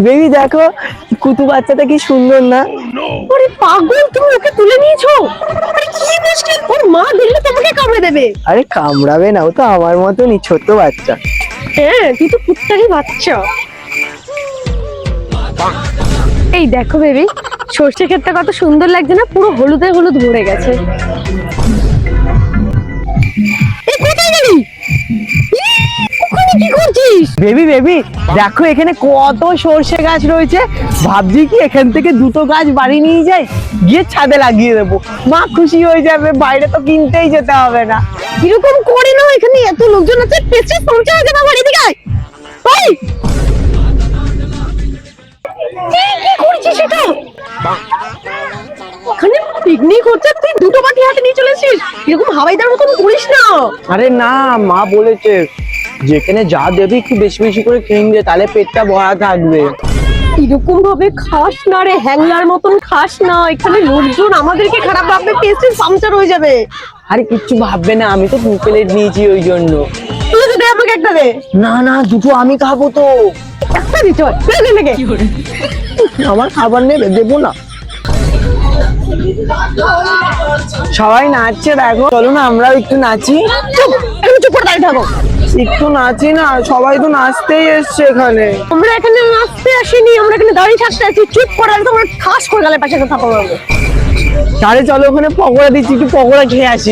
Baby দেখো কুতু বাচ্চাটা কি সুন্দর না? ওরে পাগল, তুমি ওকে তুলে নিয়েছো? আরে কি মুশকিল, ওর মা দিলে তোমাকে কামড়ে দেবে। আরে কামড়াবে না, ও তো আমার মতনই ছোট বাচ্চা। হ্যাঁ, তুই তো কুত্তারই বাচ্চা। এই দেখো বেবি, সর্ষে ক্ষেতটা কত সুন্দর লাগছে না? পুরো হলুদে হলুদ ভরে গেছে। এই কোথায় গেলি? ওখানে কি করছিস? বেবি বেবি দেখো এখানে কত সর্ষে গাছ রয়েছে, ভাবছি কি এখান থেকে দুটো গাছ বাড়ি নিয়ে যাই, গিয়ে ছাদে লাগিয়ে দেবো, মা খুশি হয়ে যাবে, বাইরে তো কিনতেই যেতে হবে না। এরকম করে না, এখানে এত লোকজন আছে, পেছনে পৌঁছে যাবে আমার এদিকে আয়। ওই কি করছিস এটা? ওখানে পিকনিক হচ্ছে, তুই দুটো বাটি হাতে নিয়ে চলে এসেছিস। এরকম হাওয়াইদার মতন করিস না। আরে না, মা বলেছে যেখানে যা দেবে একটু বেশি বেশি করে খেয়ে নিলে, তাহলে পেটটা ভরা থাকবে। এরকম ভাবে খাস না রে, হ্যাংলার মতন খাস না। এখানে লোকজন আমাদেরকে খারাপ ভাববে, পেস্টের পাংচার হয়ে যাবে। আরে কিচ্ছু ভাববে না, আমি তো 2 প্লেট নিয়েছি ওই জন্য। তুই তো দে, আমাকে একটা দে। না না, দুটো আমি খাবো তো। একটা দিতে হয়, দে নাকি? আমার খাবার নেবে, দেবো না। সবাই নাচছে দেখো, চলো না আমরাও একটু নাচি। চুপ, একটু চুপ করে দাঁড়িয়ে থাকো। একটু নাচি না, সবাই তো নাচতেই এসছে এখানে। আমরা এখানে নাচতে আসিনি, আমরা এখানে দাঁড়িয়ে থাকতে আছি। চুপ করে আর তোমার ঠাস করে গালে পাশে কথা বলবো। তাহলে চলো ওখানে পকোড়া দিচ্ছি, একটু পকোড়া খেয়ে আসি।